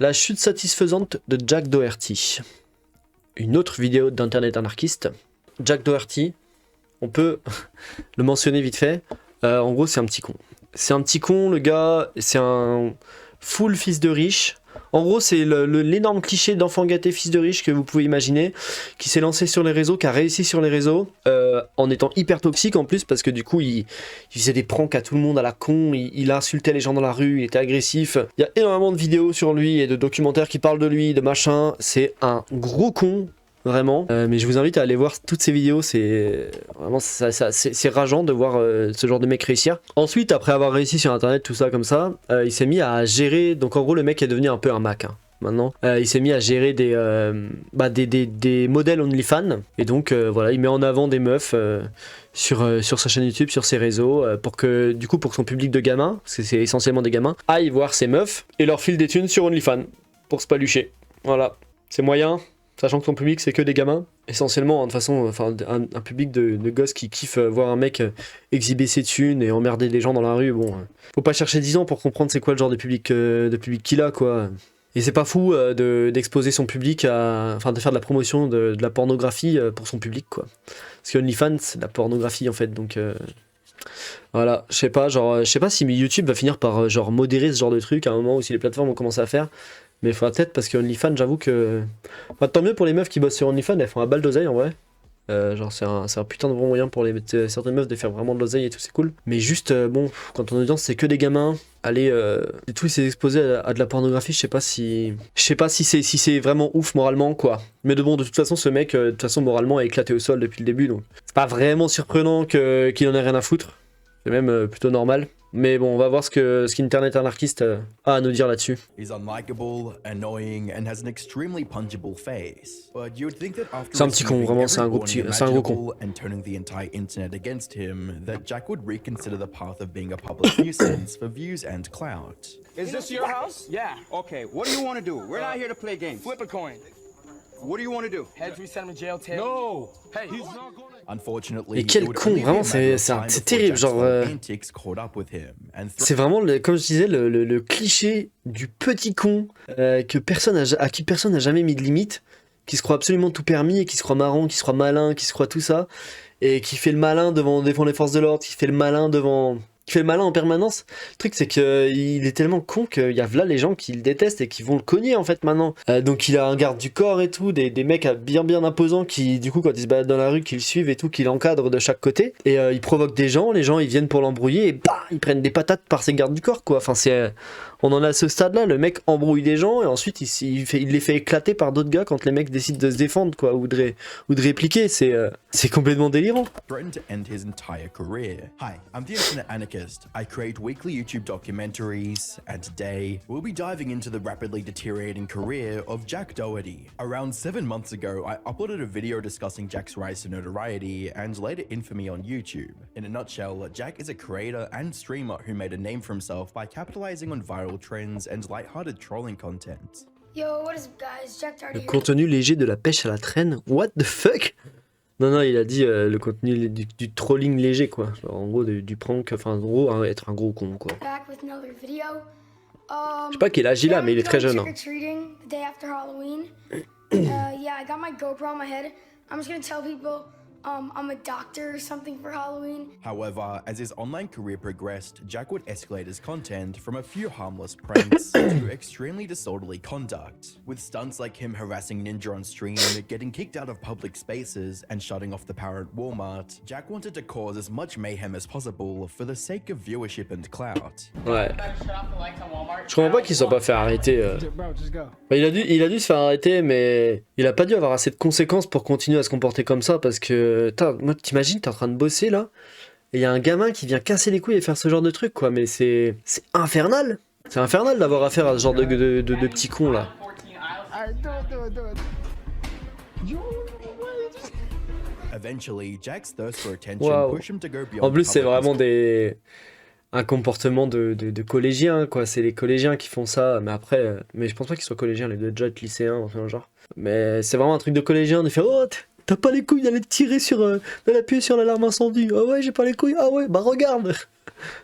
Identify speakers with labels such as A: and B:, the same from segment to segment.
A: La chute satisfaisante de Jack Doherty. Une autre vidéo d'internet anarchiste. Jack Doherty, on peut le mentionner vite fait. En gros, c'est un petit con. C'est un petit con, le gars, c'est un full fils de riche. En gros, c'est l'énorme cliché d'enfant gâté fils de riche que vous pouvez imaginer, qui s'est lancé sur les réseaux, qui a réussi sur les réseaux, en étant hyper toxique en plus, parce que du coup, il faisait des pranks à tout le monde à la con, il insultait les gens dans la rue, il était agressif. Il y a énormément de vidéos sur lui et de documentaires qui parlent de lui, de machin. C'est un gros con. Vraiment, mais je vous invite à aller voir toutes ces vidéos, c'est vraiment c'est rageant de voir ce genre de mec réussir. Ensuite, après avoir réussi sur internet, tout ça comme ça, il s'est mis à gérer, donc en gros le mec est devenu un peu un Mac hein, maintenant. Il s'est mis à gérer des modèles OnlyFans, et donc voilà, il met en avant des meufs sur sa chaîne YouTube, sur ses réseaux, pour que son public de gamins, parce que c'est essentiellement des gamins, aillent voir ces meufs et leur file des thunes sur OnlyFans, pour se palucher. Voilà, c'est moyen. Sachant que ton public c'est que des gamins, essentiellement, hein, de toute façon, enfin un public de gosses qui kiffent voir un mec exhiber ses thunes et emmerder des gens dans la rue, bon, faut pas chercher 10 ans pour comprendre c'est quoi le genre de public qu'il a, quoi. Et c'est pas fou d'exposer son public enfin de faire de la promotion de la pornographie pour son public, quoi. Parce que OnlyFans c'est de la pornographie en fait, donc voilà, je sais pas si YouTube va finir par genre modérer ce genre de truc à un moment où si les plateformes vont commencer à faire. Mais il faudra peut-être, parce que OnlyFans, j'avoue que... Enfin, tant mieux pour les meufs qui bossent sur OnlyFans, elles font un balle d'oseille en vrai. Genre c'est un putain de bon moyen pour certaines meufs de faire vraiment de l'oseille et tout, c'est cool. Mais juste, bon, quand ton audience c'est que des gamins, aller et tout c'est exposé à de la pornographie, je sais pas si c'est vraiment ouf moralement, quoi. Mais de toute façon, ce mec, de toute façon, moralement, est éclaté au sol depuis le début, donc c'est pas vraiment surprenant qu'il en ait rien à foutre. C'est même plutôt normal. Mais bon, on va voir ce qu'Internet Anarchiste a à nous dire là-dessus.
B: C'est un
A: petit con, vraiment, c'est un gros con.
C: Is this your house? Yeah. Okay. What do you want to do? We're not here to play games. Flip a coin. What do you want to do? Heads, we send him to jail. Tails. No. Hey, he's not going.
A: Et quel con, vraiment, c'est terrible, genre... C'est vraiment, comme je disais, le cliché du petit con à qui personne n'a jamais mis de limite, qui se croit absolument tout permis, et qui se croit marrant, qui se croit malin, qui se croit tout ça, et qui fait le malin devant les forces de l'ordre, qui fait le malin en permanence. Le truc c'est qu'il est tellement con qu'il y a là les gens qui le détestent et qui vont le cogner en fait maintenant. Donc il a un garde du corps et tout, des mecs bien imposants qui du coup quand ils se baladent dans la rue, qui le suivent et tout, qui l'encadrent de chaque côté. Et il provoque des gens, les gens ils viennent pour l'embrouiller et bah ils prennent des patates par ses gardes du corps quoi. Enfin on en a à ce stade là, le mec embrouille des gens et ensuite il les fait éclater par d'autres gars quand les mecs décident de se défendre quoi, ou de répliquer. C'est complètement délirant.
B: I create weekly YouTube documentaries, and today we'll be diving into the rapidly deteriorating career of Jack Doherty. Around 7 months ago, I uploaded a video discussing Jack's rise to notoriety and later infamy on YouTube. In a nutshell, Jack is a creator and streamer who made a name for himself by capitalizing on viral trends and lighthearted trolling content.
D: Yo, what is up, guys? Jack Doherty.
A: Le contenu léger de la pêche à la traîne? What the fuck? Non, il a dit le contenu du trolling léger, quoi. Genre, en gros, du prank, enfin, en gros, être un gros con, quoi. Je sais pas quel âge il a, mais il est très jeune. Hein.
D: I'm a doctor or something for Halloween.
B: However, as his online career progressed, Jack would escalate his content from a few harmless pranks to extremely disorderly conduct, with stunts like him harassing Ninja on stream, getting kicked out of public spaces, and shutting off the power at Walmart. Jack wanted to cause as much mayhem as possible for the sake of viewership and clout.
A: Ouais. Je comprends pas qu'il soit pas fait arrêter. Bah, il a dû se faire arrêter, mais il a pas dû avoir assez de conséquences pour continuer à se comporter comme ça, parce que moi, t'imagines, t'es en train de bosser là, et il y a un gamin qui vient casser les couilles et faire ce genre de truc, quoi. Mais c'est infernal. C'est infernal d'avoir affaire à ce genre de petits cons là. Wow. En plus, c'est vraiment un comportement de collégiens, quoi. C'est les collégiens qui font ça, mais après, mais je pense pas qu'ils soient collégiens, les deux déjà être lycéens, enfin genre. Mais c'est vraiment un truc de collégien de faire oh t'as pas les couilles d'aller tirer d'appuyer sur l'alarme incendie. Ah ouais, j'ai pas les couilles. Ah ouais, bah regarde.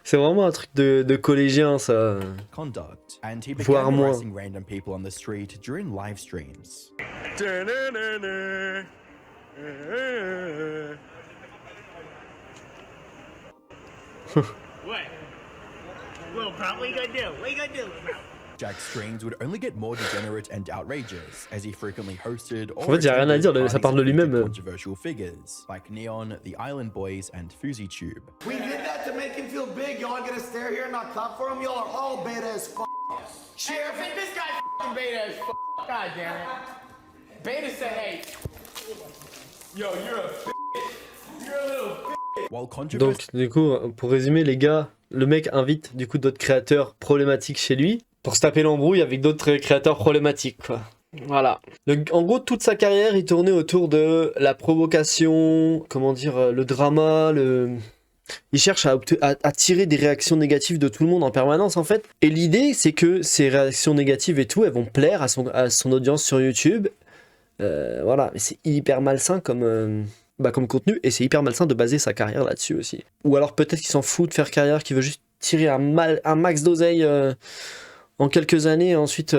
A: C'est vraiment un truc de collégien, ça.
B: conduct, and he
A: Voire
B: began
A: moins.
B: harassing random people on the street during live streams.
E: What? Little bro, what you gonna do? What you gonna do, bro?
B: Jack's streams would only get more degenerate and outrageous as he frequently hosted or
A: En fait, y a rien à dire, ça parle de lui-même.
B: controversial figures like Neon, the Island Boys, and FuziTube.
F: We did that to make him feel big. Y'all gonna stare here and not clap for him? Y'all are all beta as f.
C: Sheriff, this guy's f***ing beta as f***. God damn it. Beta said, hey. Yo, you're a f***. You're a little f***.
B: While controversy
A: Donc, du coup, pour résumer, les gars, le mec invite du coup d'autres créateurs problématiques chez lui pour se taper l'embrouille avec d'autres créateurs problématiques, quoi. Voilà. En gros, toute sa carrière, il tournait autour de la provocation, comment dire, le drama, Il cherche à tirer des réactions négatives de tout le monde en permanence, en fait. Et l'idée, c'est que ces réactions négatives et tout, elles vont plaire à son audience sur YouTube. Voilà, mais c'est hyper malsain comme contenu, et c'est hyper malsain de baser sa carrière là-dessus aussi. Ou alors peut-être qu'il s'en fout de faire carrière, qu'il veut juste tirer un max d'oseille en quelques années et ensuite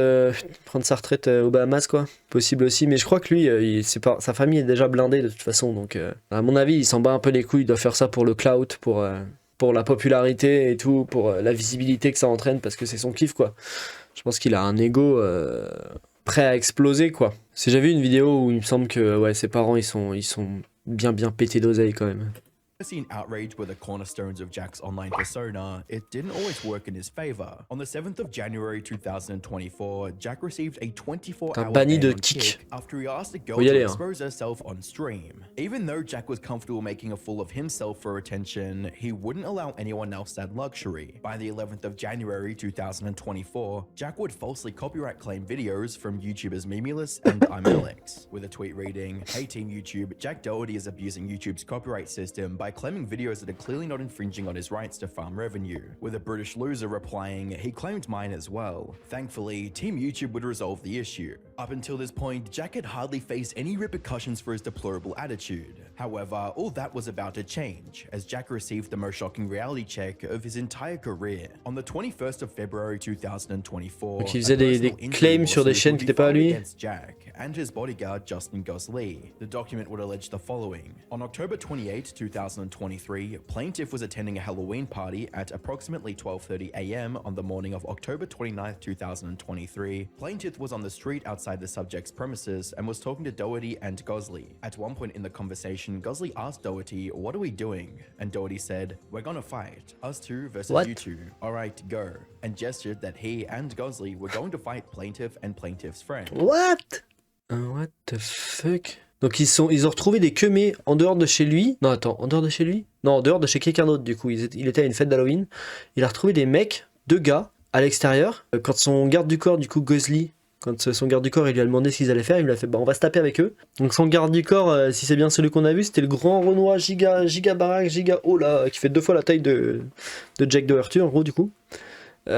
A: prendre sa retraite aux Bahamas, quoi. Possible aussi, mais je crois que lui, sa famille est déjà blindée de toute façon, donc à mon avis, il s'en bat un peu les couilles, il doit faire ça pour le clout, pour la popularité et tout, pour la visibilité que ça entraîne, parce que c'est son kiff, quoi. Je pense qu'il a un ego prêt à exploser, quoi. Si j'avais vu une vidéo où il me semble que ouais, ses parents, ils sont bien pétés d'oseille quand même.
B: and outrage were the cornerstones of Jack's online persona, it didn't always work in his favor. On the 7th of January 2024, Jack received a 24-hour
A: banni
B: ban
A: de
B: on
A: Kick.
B: Kick after he asked a girl
A: Faut y
B: to
A: aller, hein.
B: expose herself on stream. Even though Jack was comfortable making a fool of himself for attention, he wouldn't allow anyone else that luxury. By the 11th of January 2024, Jack would falsely copyright claim videos from YouTubers Mimulus and I'm Alex, with a tweet reading, "Hey Team YouTube, Jack Doherty is abusing YouTube's copyright system by claiming videos that are clearly not infringing on his rights to farm revenue," with a British loser replying, "He claimed mine as well." Thankfully, Team YouTube would resolve the issue. Up until this point, Jack had hardly faced any repercussions for his deplorable attitude. However, all that was about to change, as Jack received the most shocking reality check of his entire career. On the 21st of February 2024,
A: Donc il faisait des claims sur des chaînes qui n'étaient pas à lui.
B: Jack and his bodyguard Justin Gosley. The document would allege the following. On October 28, 2023, plaintiff was attending a Halloween party at approximately 12:30 a.m. on the morning of October 29, 2023. Plaintiff was on the street outside the subject's premises and was talking to Doherty and Gosley. At one point in the conversation, Gosley asked Doherty, "What are we doing?" And Doherty said, "We're gonna fight. Us two versus
A: What?
B: you two. Alright, go." And gestured that he and Gosley were going to fight plaintiff and plaintiff's friend.
A: What? What the fuck? Donc ils ont retrouvé des queumés en dehors de chez lui. Non, attends, en dehors de chez lui? Non, en dehors de chez quelqu'un d'autre, du coup. Il était à une fête d'Halloween. Il a retrouvé des mecs, 2 gars, à l'extérieur. Quand son garde du corps, du coup, Gosley, quand son garde du corps, il lui a demandé ce qu'ils allaient faire, il lui a fait, bah, on va se taper avec eux. Donc son garde du corps, si c'est bien celui qu'on a vu, c'était le grand Renoir giga baraque, giga haut, là, qui fait 2 fois la taille de Jack Doherty, en gros, du coup. Et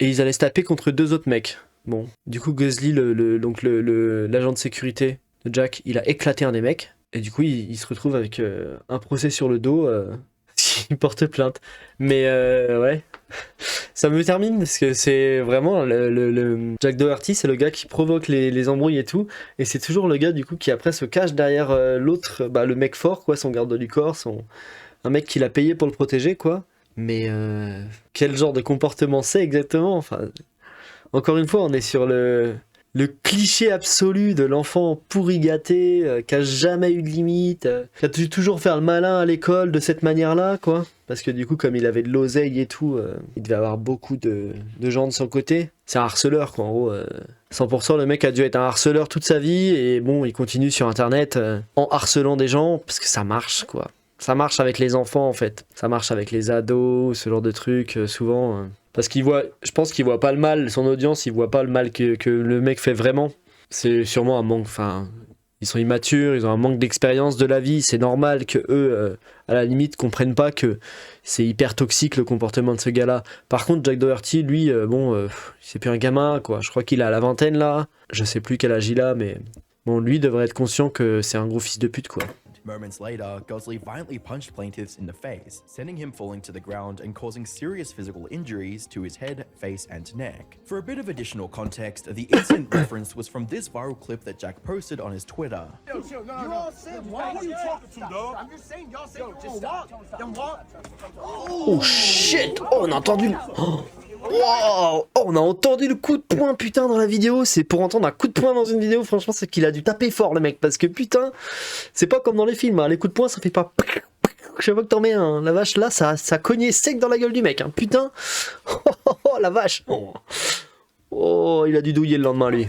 A: ils allaient se taper contre 2 autres mecs. Bon, du coup, Gosley, l'agent de sécurité de Jack, il a éclaté un des mecs. Et du coup, il se retrouve avec un procès sur le dos. Il porte plainte. Mais ouais, ça me termine parce que c'est vraiment le Jack Doherty, c'est le gars qui provoque les embrouilles et tout. Et c'est toujours le gars, du coup, qui après se cache derrière l'autre, le mec fort, quoi, son garde du corps, un mec qu'il a payé pour le protéger, quoi. Mais quel genre de comportement c'est exactement? Enfin, encore une fois, on est sur le cliché absolu de l'enfant pourri gâté, qui a jamais eu de limite, qui a dû toujours faire le malin à l'école de cette manière-là, quoi. Parce que du coup, comme il avait de l'oseille et tout, il devait avoir beaucoup de gens de son côté. C'est un harceleur, quoi, en gros. 100%, le mec a dû être un harceleur toute sa vie, et bon, il continue sur Internet en harcelant des gens, parce que ça marche, quoi. Ça marche avec les enfants, en fait. Ça marche avec les ados, ce genre de trucs, souvent. Parce je pense qu'il voit pas le mal, son audience, il voit pas le mal que le mec fait vraiment. C'est sûrement un manque, enfin, ils sont immatures, ils ont un manque d'expérience de la vie, c'est normal que eux, à la limite, comprennent pas que c'est hyper toxique le comportement de ce gars-là. Par contre, Jack Doherty, lui, c'est plus un gamin, quoi. Je crois qu'il a la vingtaine, là. Je sais plus quel âge il a, mais bon, lui devrait être conscient que c'est un gros fils de pute, quoi.
B: Moments later, Gosley violently punched plaintiffs in the face, sending him falling to the ground and causing serious physical injuries to his head, face, and neck. For a bit of additional context, the incident referenced was from this viral clip that Jack posted on his Twitter.
E: Yo, you all said, why are you talking to, dog? I'm just saying, y'all said, just walk. Then walk.
A: Oh shit! Oh, on a entendu le... Wow, oh, on a entendu le coup de poing, putain, dans la vidéo. C'est pour entendre un coup de poing dans une vidéo, franchement, c'est qu'il a dû taper fort, le mec. Parce que putain, c'est pas comme dans les films, hein. Les coups de poing, ça fait pas... Chaque fois que t'en mets un, la vache, là, ça cognait sec dans la gueule du mec, hein. Putain. Oh, la vache. Oh, il a dû douiller le lendemain, lui.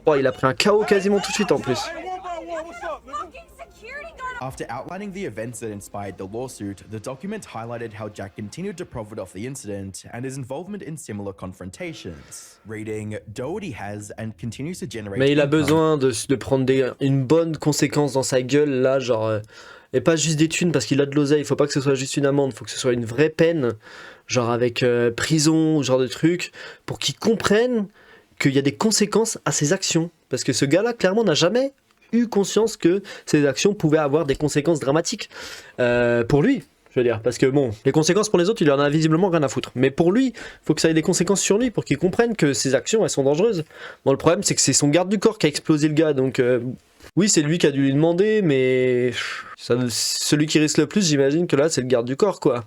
A: Oh, il a pris un KO quasiment tout de suite, en plus.
B: After outlining the events that inspired the lawsuit, the document highlighted how Jack continued to profit off the incident and his involvement in similar confrontations. Reading, Doherty has and continues to generate.
A: Mais il a besoin de prendre une bonne conséquence dans sa gueule, là, genre. Et pas juste des thunes parce qu'il a de l'oseille, il faut pas que ce soit juste une amende, il faut que ce soit une vraie peine, genre avec prison, genre de truc, pour qu'il comprenne qu'il y a des conséquences à ses actions. Parce que ce gars-là, clairement, n'a jamais eu conscience que ses actions pouvaient avoir des conséquences dramatiques pour lui, je veux dire, parce que bon, les conséquences pour les autres, il en a visiblement rien à foutre, mais pour lui, il faut que ça ait des conséquences sur lui pour qu'il comprenne que ses actions, elles sont dangereuses. Bon, le problème, c'est que c'est son garde du corps qui a explosé le gars, donc oui, c'est lui qui a dû lui demander, mais celui qui risque le plus, j'imagine que là, c'est le garde du corps, quoi.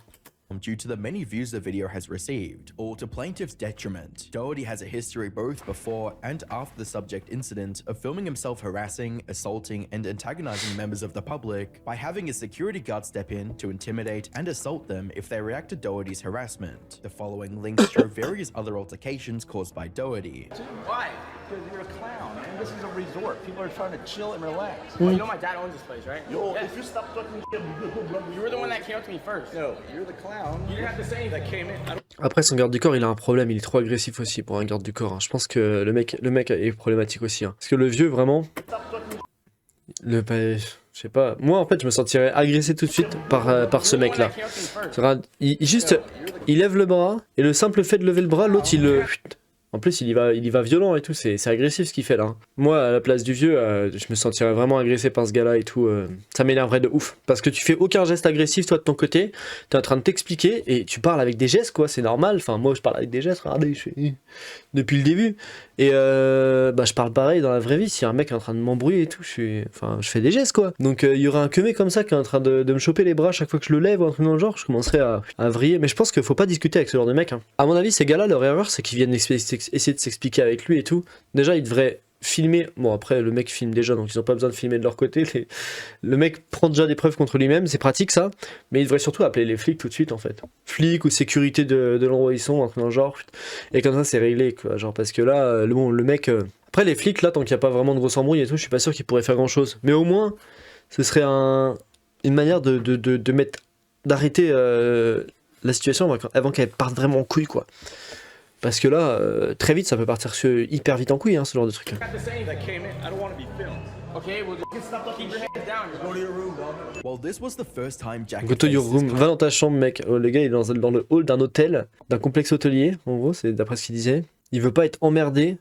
B: Due to the many views the video has received, all to plaintiff's detriment. Doherty has a history both before and after the subject incident of filming himself harassing, assaulting, and antagonizing members of the public by having his security guard step in to intimidate and assault them if they react to Doherty's harassment. The following links show various other altercations caused by Doherty.
C: Why? Because you're a clown, man. This is a resort. People are trying to chill and relax. Well, you know my dad owns this place, right?
E: Yo, if you stop talking to him,
C: You were the one that came up to me first.
E: yo, you're the clown.
C: You didn't have to say anything. That came in.
A: Après, son garde du corps, il a un problème, il est trop agressif aussi pour un garde du corps, hein. Je pense que le mec est problématique aussi, hein. Parce que le vieux, vraiment... je sais pas, moi en fait je me sentirais agressé tout de suite par ce mec là. Il lève le bras, et le simple fait de lever le bras, l'autre il le... En plus, il y va violent et tout, c'est agressif ce qu'il fait là. Moi, à la place du vieux, je me sentirais vraiment agressé par ce gars-là et tout. Ça m'énerverait de ouf. Parce que tu fais aucun geste agressif, toi, de ton côté. T'es en train de t'expliquer et tu parles avec des gestes, quoi, c'est normal. Enfin, moi, je parle avec des gestes, regardez, je fais... Depuis le début. Et je parle pareil dans la vraie vie. Si un mec est en train de m'embrouiller et tout, je fais des gestes, quoi. Donc, il y aurait un queumé comme ça qui est en train de me choper les bras chaque fois que je le lève ou un truc dans le genre, je commencerais à vriller. Mais je pense qu'il faut pas discuter avec ce genre de mec, hein. À mon avis, ces gars-là, leur erreur, c'est qu'ils viennent essayer de s'expliquer avec lui et tout. Déjà, ils devraient filmer. Bon, après, le mec filme déjà, donc ils n'ont pas besoin de filmer de leur côté. Le mec prend déjà des preuves contre lui-même, c'est pratique ça. Mais il devrait surtout appeler les flics tout de suite, en fait. Flics ou sécurité de l'endroit où ils sont, un truc dans le genre. Et comme ça, c'est réglé, quoi. Genre, parce que là, le mec. Après, les flics, là, tant qu'il n'y a pas vraiment de grosse embrouille et tout, je suis pas sûr qu'ils pourraient faire grand chose. Mais au moins, ce serait une manière d'arrêter la situation avant qu'elle parte vraiment en couille, quoi. Parce que là, très vite, ça peut partir hyper vite en couille, hein, ce genre de truc. Go to your room, va dans ta chambre, mec. Oh, le gars, il est dans le hall d'un hôtel, d'un complexe hôtelier, en gros, c'est d'après ce qu'il disait. Il veut pas être emmerdé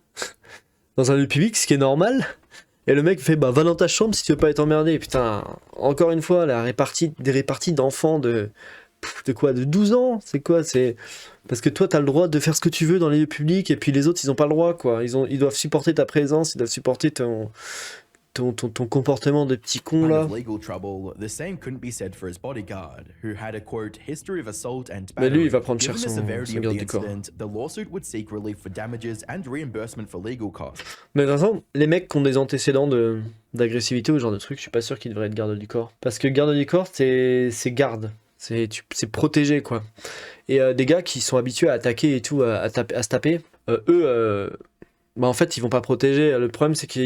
A: dans un lieu public, ce qui est normal. Et le mec fait, va dans ta chambre si tu veux pas être emmerdé. Putain, encore une fois, des réparties d'enfants de quoi, de 12 ans, c'est quoi, c'est parce que toi t'as le droit de faire ce que tu veux dans les lieux publics et puis les autres ils ont pas le droit, quoi. Ils doivent supporter ta présence, ils doivent supporter ton comportement de petit con là. Mais lui il va prendre cher son garde du corps. Mais de toute façon, les mecs qui ont des antécédents d'agressivité ou ce genre de truc, je suis pas sûr qu'ils devraient être garde du corps. Parce que garde du corps c'est garde. C'est protégé, quoi. Et des gars qui sont habitués à attaquer et tout, à se taper, en fait ils vont pas protéger. Le problème c'est que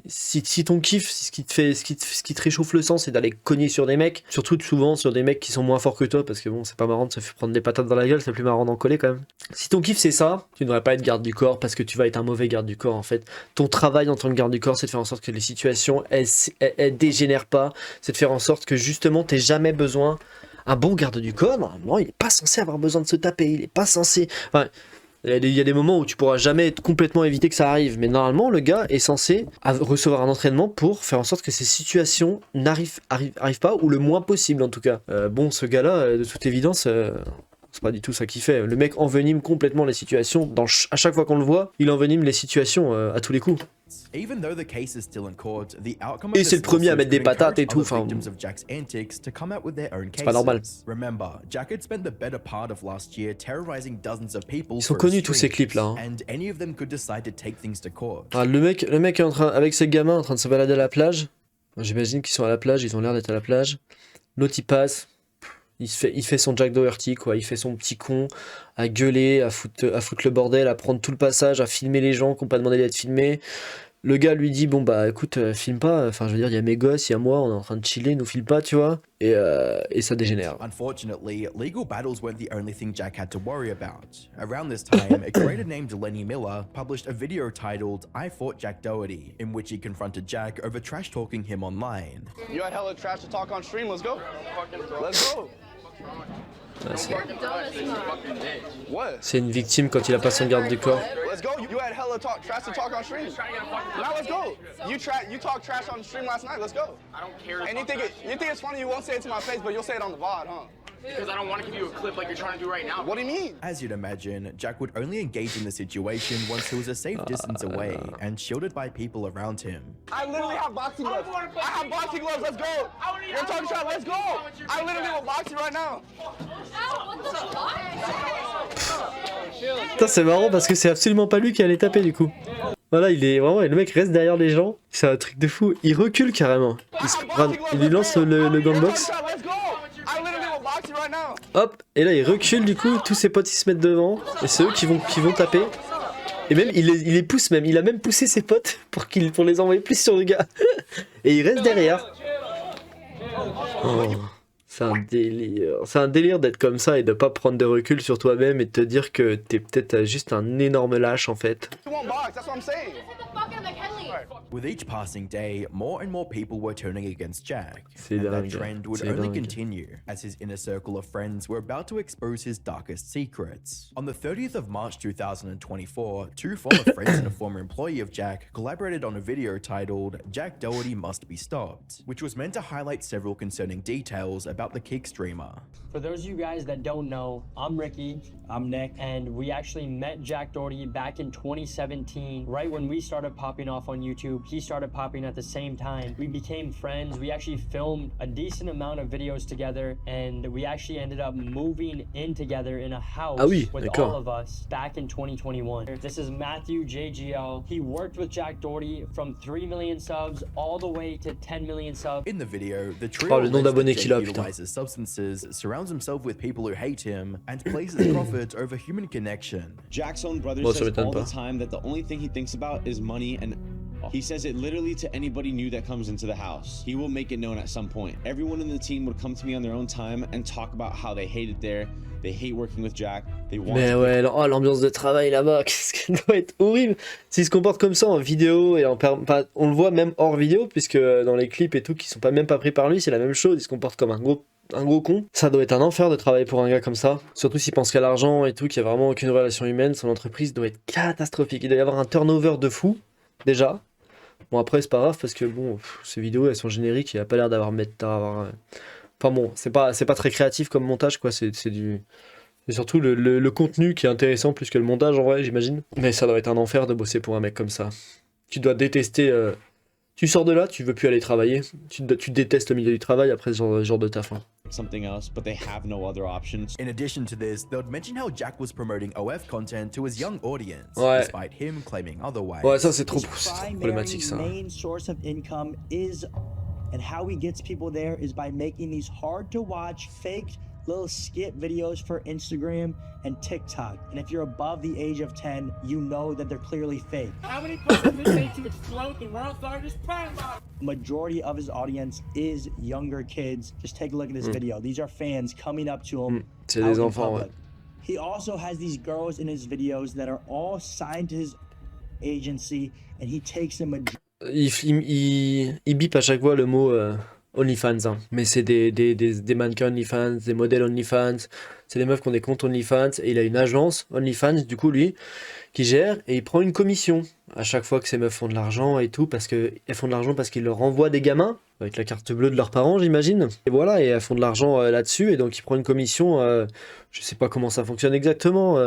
A: si ton kiff, ce qui te réchauffe le sang, c'est d'aller cogner sur des mecs, surtout souvent sur des mecs qui sont moins forts que toi, parce que bon, c'est pas marrant de se faire prendre des patates dans la gueule, c'est plus marrant d'en coller quand même. Si ton kiff c'est ça, tu ne devrais pas être garde du corps parce que tu vas être un mauvais garde du corps en fait. Ton travail en tant que garde du corps, c'est de faire en sorte que les situations elles dégénèrent pas, c'est de faire en sorte que justement t'aies jamais besoin. Un bon garde du corps, normalement, il est pas censé avoir besoin de se taper, il est pas censé... Enfin, Il y a des moments où tu pourras jamais être complètement éviter que ça arrive, mais normalement le gars est censé recevoir un entraînement pour faire en sorte que ces situations n'arrivent pas, ou le moins possible en tout cas. Bon, ce gars-là, de toute évidence, c'est pas du tout ça qu'il fait. Le mec envenime complètement les situations. À chaque fois qu'on le voit, il envenime les situations à tous les coups. Et c'est le premier à mettre des patates et tout. Enfin, c'est pas normal. Ils sont connus tous ces clips là. Hein. Ah, le mec est en train, avec ses gamins en train de se balader à la plage. J'imagine qu'ils sont à la plage, ils ont l'air d'être à la plage. L'autre il passe. Il fait son Jack Doherty, quoi. Il fait son petit con à gueuler, à foutre le bordel, à prendre tout le passage, à filmer les gens qui n'ont pas demandé d'être filmés. Le gars lui dit, bon bah écoute, filme pas, enfin je veux dire, il y a mes gosses, il y a moi, on est en train de chiller, nous filme pas, tu vois. Et ça dégénère.
B: Unfortunately, legal battles weren't the only thing Jack had to worry about. Around this time, a creator named Lenny Miller published a video titled I Fought Jack Doherty, in which he confronted Jack over trash talking him online.
C: You had hella trash to talk on stream, let's go. Let's go.
A: C'est une victime quand il a pas son garde du corps.
C: Let's go. You had hella trash to talk on stream. Now let's go. You talk trash on stream last night. Let's go. I don't care. And you think it's funny? You won't say it to my face, but you'll say it on the VOD, huh?
G: Because I don't want to give you a clip like you're trying to do right now.
C: What do you mean?
B: As you'd imagine, Jack would only engage in the situation once he was a safe distance away and shielded by people around him.
C: I literally have boxing gloves. I have boxing gloves. Let's go. You're talking trash. Let's go. I literally will box you right now.
A: Putain, c'est marrant parce que c'est absolument pas lui qui allait taper du coup. Voilà, le mec reste derrière les gens. C'est un truc de fou. Il recule carrément. Il lui lance le gunbox. Hop, et là il recule du coup, tous ses potes ils se mettent devant, et c'est eux qui vont taper. Et même il les pousse même, il a même poussé ses potes pour les envoyer plus sur le gars. Et il reste derrière. Oh, c'est un délire d'être comme ça et de pas prendre de recul sur toi-même et de te dire que t'es peut-être juste un énorme lâche en fait.
B: With each passing day, more and more people were turning against Jack, and that trend would only continue as his inner circle of friends were about to expose his darkest secrets. On the 30th of March 2024, two former friends and a former employee of Jack collaborated on a video titled Jack Doherty Must Be Stopped, which was meant to highlight several concerning details about the kick streamer.
H: For those of you guys that don't know, I'm Ricky, I'm Nick, and we actually met Jack Doherty back in 2017, right when we started popping off on YouTube. He started popping at the same time. We became friends. We actually filmed a decent amount of videos together, and we actually ended up moving in together in a house with all of us back in 2021. This is Matthew JGL. He worked with Jack Doherty from 3 million subs all the way to 10 million subs.
B: In the video, the trio utilizes substances, surrounds himself with people who hate him, and places profit over human connection.
I: Jack's own brother says all the time that the only thing he thinks about is money, and he says it literally to anybody new that comes into the house. He will make it known at some point. Everyone in the team would come to me on their own time and talk about how they hate it there. They hate working with Jack. They want
A: Mais ouais, l'ambiance de travail là-bas, qu'est-ce qu'elle doit être horrible. S'il se comporte comme ça en vidéo et on le voit même hors vidéo, puisque dans les clips et tout qui sont même pas pris par lui, c'est la même chose. Il se comporte comme un gros con. Ça doit être un enfer de travailler pour un gars comme ça. Surtout s'il pense qu'à l'argent et tout, qu'il n'y a vraiment aucune relation humaine. Son entreprise doit être catastrophique. Il doit y avoir un turnover de fou, déjà. Bon, après, c'est pas grave parce que bon, ces vidéos elles sont génériques. Il a pas l'air d'avoir Enfin bon, c'est pas très créatif comme montage, quoi. C'est surtout le contenu qui est intéressant plus que le montage en vrai, j'imagine. Mais ça doit être un enfer de bosser pour un mec comme ça. Tu dois détester. Tu sors de là, tu veux plus aller travailler. Tu détestes le milieu du travail après ce genre de taf. Hein.
I: Something else, but they have no other options.
B: In addition to this, they would mention how Jack was promoting OF content to his young audience, despite him claiming otherwise.
A: Ouais, ça c'est trop problématique ça.
J: Main source of income is, and how he gets people there is by making these hard to watch fake little skit videos for Instagram and TikTok. And if you're above the age of 10, you know that they're clearly fake.
E: How many posts did it take to explode the world's largest prank?
J: Majority of his audience is younger kids. Just take a look at this video. These are fans coming up to him.
A: C'est des enfants, ouais.
J: He also has these girls in his videos that are all signed to his agency, and he takes them.
A: Il bip à chaque fois le mot OnlyFans, hein. Mais c'est des mannequins OnlyFans, des modèles OnlyFans, c'est des meufs qui ont des comptes OnlyFans, et il a une agence OnlyFans, du coup, lui, qui gère, et il prend une commission à chaque fois que ces meufs font de l'argent et tout, parce qu'elles font de l'argent parce qu'ils leur envoient des gamins, avec la carte bleue de leurs parents, j'imagine. Et voilà, et elles font de l'argent là-dessus, et donc il prend une commission, je sais pas comment ça fonctionne exactement,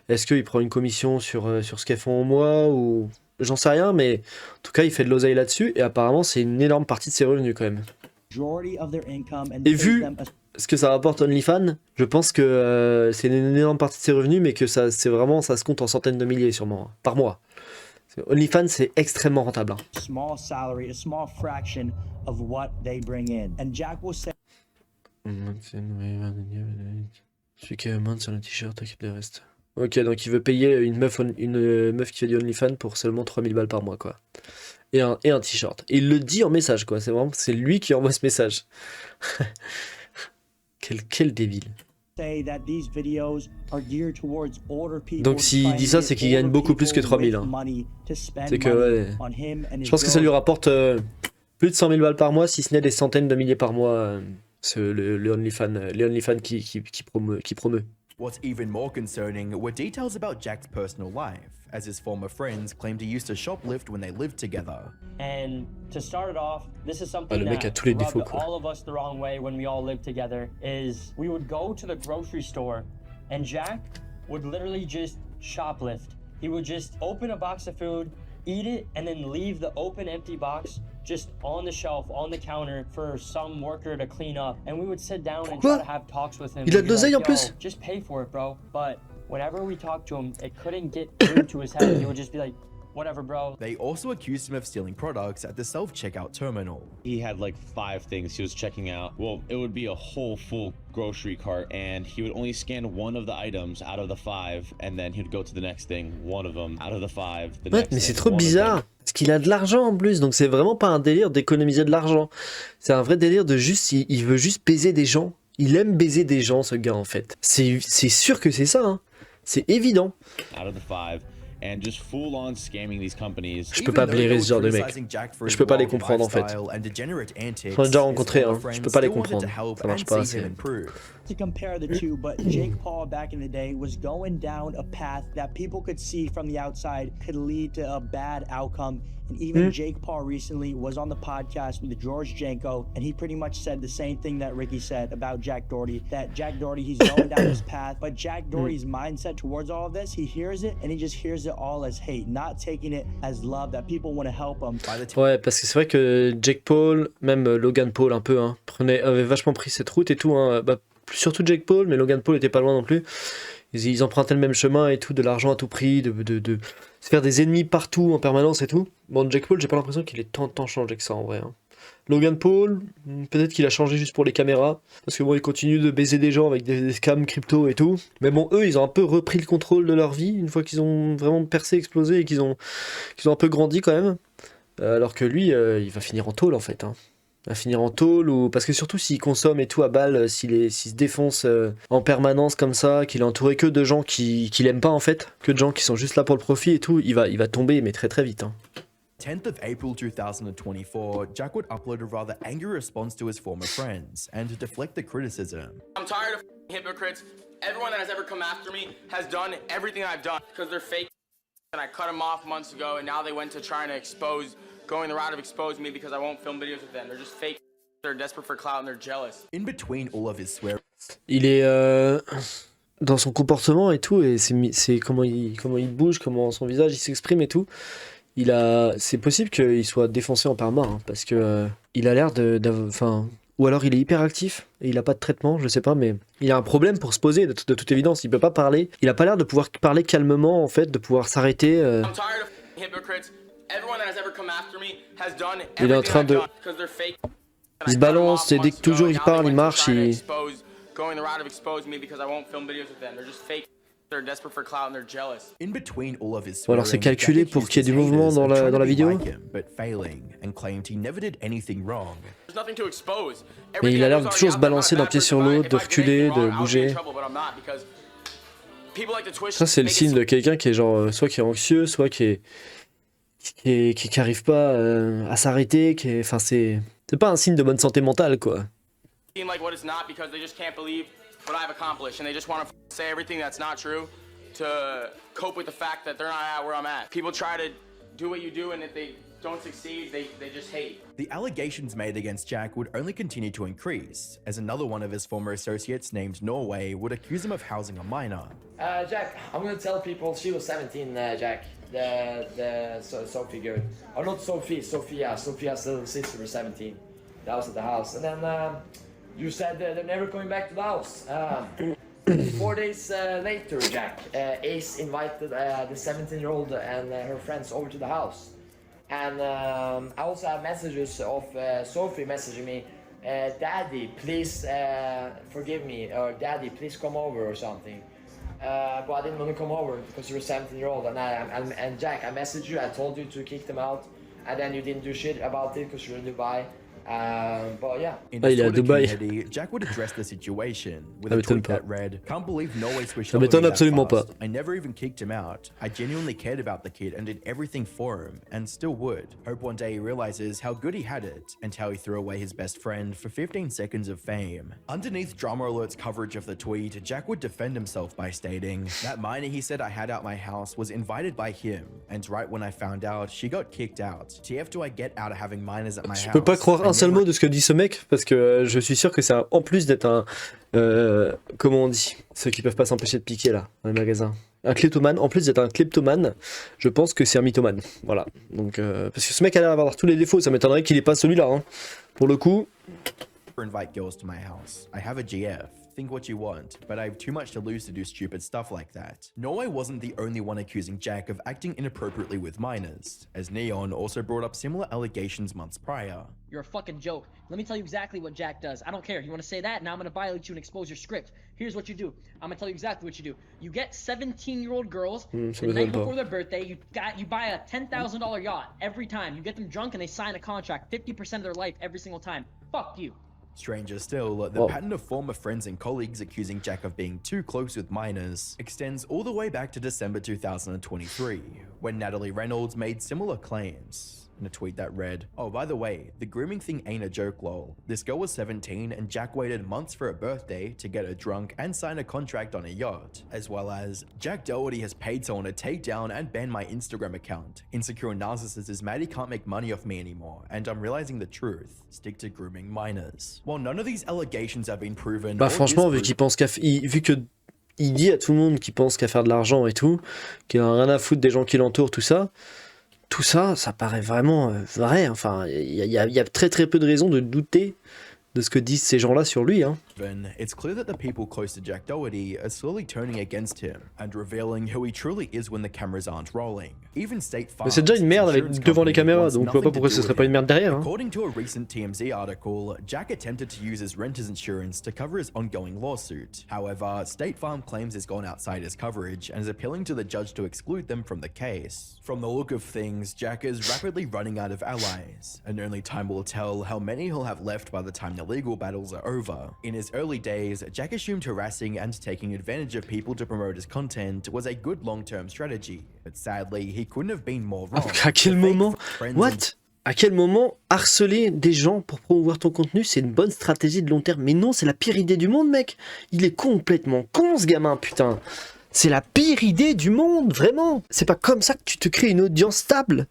A: est-ce qu'il prend une commission sur ce qu'elles font au mois, ou... J'en sais rien, mais en tout cas, il fait de l'oseille là-dessus, et apparemment, c'est une énorme partie de ses revenus quand même. Et vu ce que ça rapporte OnlyFans, je pense que c'est une énorme partie de ses revenus, mais que ça se compte en centaines de milliers sûrement, par mois. OnlyFans, c'est extrêmement rentable. Hein.
J: Small salary, a small fraction of what they bring in. And Jack will say...
A: Celui qui monte sur le t-shirt, occupe le reste. Ok, donc il veut payer une meuf qui fait du OnlyFans pour seulement 3000 balles par mois, quoi. Et un t-shirt. Et il le dit en message, quoi. C'est lui qui envoie ce message. Quel débile. Donc s'il dit ça, c'est qu'il gagne beaucoup plus que 3000. Hein. C'est que, ouais. Je pense que ça lui rapporte plus de 100 000 balles par mois, si ce n'est des centaines de milliers par mois, les OnlyFans qui promeut.
B: What's even more concerning were details about Jack's personal life, as his former friends claimed he used to shoplift when they lived together.
H: And to start it off, this is something
A: Le mec a
H: that
A: tous les défauts,
H: rubbed
A: quoi.
H: all of us the wrong way when we all lived together, is we would go to the grocery store and Jack would literally just shoplift. He would just open a box of food, eat it, and then leave the open empty box just on the shelf, on the counter for some worker to clean up. And we would sit down and try to have talks with him.
A: Il a de l'oseille en plus.
H: Just pay for it, bro. But whenever we talked to him, it couldn't get through to his head. He would just be like, whatever, bro.
B: They also accused him of stealing products at the self-checkout terminal.
I: He had like 5 things he was checking out. Well, it would be a whole full grocery cart, and he would only scan one of the items out of the 5, and then he'd go to the next thing, one of them out of the 5. The
A: Ouais,
I: next
A: mais
I: thing,
A: c'est trop
I: one of them.
A: bizarre. Parce qu'il a de l'argent en plus, donc c'est vraiment pas un délire d'économiser de l'argent. C'est un vrai délire de juste, il veut juste baiser des gens. Il aime baiser des gens, ce gars, en fait. C'est sûr que c'est ça, hein. C'est évident.
I: Out of the 5. And just full on scamming these companies.
A: Je peux pas blairer ce genre de mec. Je peux pas les comprendre en fait. J'en ai déjà rencontré, hein. Je peux pas les comprendre. Ça marche pas.
J: To compare the two, but Jake Paul back in the day was going down a path that people could see from the outside could lead to a bad outcome. And even Jake Paul recently was on the podcast with George Janko, and he pretty much said the same thing that Ricky said about Jack Doherty, that Jack Doherty, he's going down this path, but Jack Doherty's mindset towards all of this, he hears it, and he just hears it all as hate, not taking it as love, that people want to help him.
A: Ouais, parce que c'est vrai que Jake Paul, même Logan Paul un peu, hein, avait vachement pris cette route et tout, hein. Bah, surtout Jake Paul, mais Logan Paul était pas loin non plus. Ils empruntaient le même chemin et tout, de l'argent à tout prix, de se faire des ennemis partout en permanence et tout. Bon, Jake Paul, j'ai pas l'impression qu'il ait tant changé que ça en vrai. Hein. Logan Paul, peut-être qu'il a changé juste pour les caméras, parce que bon, il continue de baiser des gens avec des scams crypto et tout. Mais bon, eux, ils ont un peu repris le contrôle de leur vie, une fois qu'ils ont vraiment percé, explosé et qu'ils ont un peu grandi quand même. Alors que lui, il va finir en tôle en fait. Hein. Il va finir en tôle, ou parce que surtout s'il consomme et tout à balle, s'il se défonce en permanence comme ça, qu'il est entouré que de gens qui l'aiment pas en fait, que de gens qui sont juste là pour le profit et tout, il va tomber mais très vite. Hein.
B: 10th of April 2024, Jack would upload a rather angry response to his former friends, and to deflect the criticism.
G: I'm tired of hypocrites. Everyone that has ever come after me has done everything I've done because they're fake, and I cut them off months ago, and now they went to trying to going the route of exposing me because I won't film videos with them. They're just fake. They're desperate for clout and they're jealous.
B: In between all of his swear.
A: Il est dans son comportement et tout, et c'est comment il bouge, comment son visage il s'exprime et tout. C'est possible qu'il soit défoncé en perma, hein, parce que il a l'air ou alors il est hyper actif et il a pas de traitement, je sais pas, mais il a un problème pour se poser de toute évidence. Il peut pas parler. Il a pas l'air de pouvoir parler calmement en fait, de pouvoir s'arrêter.
G: I'm tired of hypocrites. Everyone that has ever come after me has done
A: il est en train de. Il se balance et dès que toujours il parle, il marche.
G: Going the route of exposing me because I won't film videos with them. They're just fake. They're desperate for clout and they're jealous.
B: In between all of his
A: Ou alors c'est calculé pour qu'il y ait du mouvement dans la vidéo.
B: But failing, and claimed he never did anything wrong.
G: There's nothing to expose.
A: Mais il a l'air de toujours se balancer d'un pied sur l'autre, de reculer, de bouger. Ça c'est le signe de quelqu'un qui est genre soit qui est anxieux, soit qui arrive pas à s'arrêter, enfin c'est C'est pas un signe de bonne santé mentale, quoi.
G: seem like what it's not because they just can't believe what I've accomplished and they just want to say everything that's not true to cope with the fact that they're not at where I'm at. People try to do what you do, and if they don't succeed, they just hate.
B: The allegations made against Jack would only continue to increase, as another one of his former associates named Norway would accuse him of housing a minor.
K: Jack, I'm gonna tell people she was 17, Jack. Sophie girl. Oh, not Sophie, Sophia. Sophia's little sister was 17. That was at the house. And then you said they're never coming back to the house. 4 days later, Jack, Ace invited the 17-year-old and her friends over to the house. And I also have messages of Sophie messaging me, Daddy, please forgive me, or Daddy, please come over, or something. But I didn't want to come over because you're a 17-year-old, and Jack, I messaged you, I told you to kick them out, and then you didn't do shit about it because you're in Dubai. But yeah.
B: In his Twitter community, Jack would address the situation with a tweet that read, "Can't believe Norway switched over me that fast. I never even kicked him out. I genuinely cared about the kid and did everything for him, and still would. Hope one day he realizes how good he had it and how he threw away his best friend for 15 seconds of fame." Underneath Drama Alert's coverage of the tweet, Jack would defend himself by stating, "That minor he said I had out my house was invited by him, and right when I found out, she got kicked out. TF do I get out of having minors at my house?"
A: Je peux pas croire un seul mot de ce que dit ce mec, parce que je suis sûr que c'est en plus d'être un... comment on dit? Ceux qui peuvent pas s'empêcher de piquer là, dans les magasins. Un kleptomane, en plus d'être un kleptomane, je pense que c'est un mythomane. Voilà. Donc, parce que ce mec a l'air d'avoir tous les défauts, ça m'étonnerait qu'il ait pas celui-là. Hein. Pour le coup...
B: Invite girls to my house. I have a GF. Think what you want, but I have too much to lose to do stupid stuff like that. Norway wasn't the only one accusing Jack of acting inappropriately with minors, as Neon also brought up similar allegations months prior.
L: You're a fucking joke. Let me tell you exactly what Jack does. I don't care. You want to say that? Now I'm going to violate you and expose your script. Here's what you do. I'm going to tell you exactly what you do. You get 17-year-old girls the night before their birthday. You buy a $10,000 yacht every time. You get them drunk and they sign a contract 50% of their life every single time. Fuck you.
B: Stranger still, the pattern of former friends and colleagues accusing Jack of being too close with minors extends all the way back to December 2023, when Natalie Reynolds made similar claims. In a tweet that read, "Oh, by the way, the grooming thing ain't a joke, lol. This girl was 17 and Jack waited months for her birthday to get her drunk and sign a contract on a yacht." As well as, "Jack Doherty has paid someone to take down and ban my Instagram account. Insecure narcissist is mad he can't make money off me anymore, and I'm realizing the truth. Stick to grooming minors." While none of these allegations have been proven,
A: bah franchement, vu qu'il pense vu que il dit à tout le monde qu'il pense qu'à faire de l'argent et tout, qu'il en a rien à foutre des gens qui l'entourent, tout ça, ça paraît vraiment vrai. Enfin, il y a très très peu de raisons de douter de ce que disent ces gens-là sur lui. Hein.
B: It's clear that the people close to Jack Doherty are slowly turning against him and revealing who he truly is when the cameras aren't rolling. Even State Farm.
A: Mais c'est déjà une merde devant les caméras, donc je vois pas pourquoi ce serait pas une merde derrière. Hein.
B: According to a recent TMZ article, Jack attempted to use his renter's insurance to cover his ongoing lawsuit. However, State Farm claims it's gone outside his coverage and is appealing to the judge to exclude them from the case. From the look of things, Jack is rapidly running out of allies, and only time will tell how many he'll have left by the time the legal battles are over. In his early days, Jack assumed harassing and taking advantage of people to promote his content was a good long-term strategy, but sadly, he couldn't have been more wrong.
A: À quel moment? What? À quel moment harceler des gens pour promouvoir ton contenu, c'est une bonne stratégie de long terme? Mais non, c'est la pire idée du monde, mec. Il est complètement con, ce gamin, putain. C'est la pire idée du monde, vraiment. C'est pas comme ça que tu te crées une audience stable.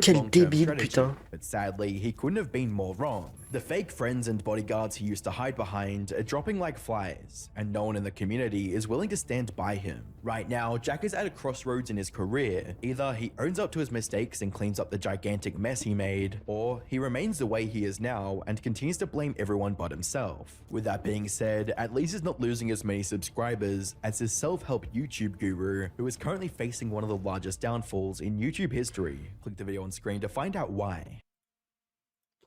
A: Quel débile, putain.
B: But sadly, he couldn't have been more wrong. The fake friends and bodyguards he used to hide behind are dropping like flies, and no one in the community is willing to stand by him. Right now, Jack is at a crossroads in his career. Either he owns up to his mistakes and cleans up the gigantic mess he made, or he remains the way he is now and continues to blame everyone but himself. With that being said, at least he's not losing as many subscribers as his self-help YouTube guru, who is currently facing one of the largest downfalls in YouTube history. Click the video on screen to find out why.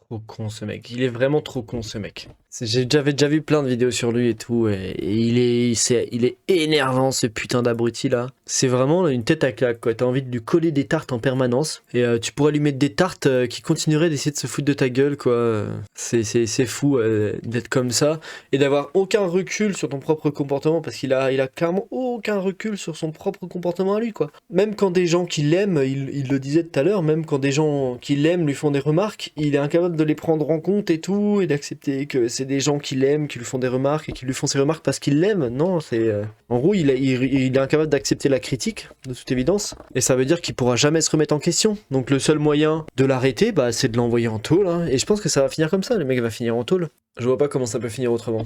A: Trop con ce mec, il est vraiment trop con ce mec. J'avais déjà vu plein de vidéos sur lui et tout, et il est énervant ce putain d'abruti là. C'est vraiment une tête à claque, quoi. T'as envie de lui coller des tartes en permanence. Et tu pourrais lui mettre des tartes qui continueraient d'essayer de se foutre de ta gueule, quoi. C'est fou d'être comme ça. Et d'avoir aucun recul sur ton propre comportement. Parce qu'il a clairement aucun recul sur son propre comportement à lui, quoi. Même quand des gens qui l'aiment, il le disait tout à l'heure, même quand des gens qui l'aiment lui font des remarques, il est incapable de les prendre en compte et tout. Et d'accepter que c'est des gens qui l'aiment, qui lui font des remarques et qui lui font ces remarques parce qu'ils l'aiment. Non, c'est... En gros, il est incapable d'accepter la critique, de toute évidence, et ça veut dire qu'il pourra jamais se remettre en question. Donc le seul moyen de l'arrêter, bah, c'est de l'envoyer en tôle, hein. Et je pense que ça va finir comme ça, le mec va finir en tôle. Je vois pas comment ça peut finir autrement.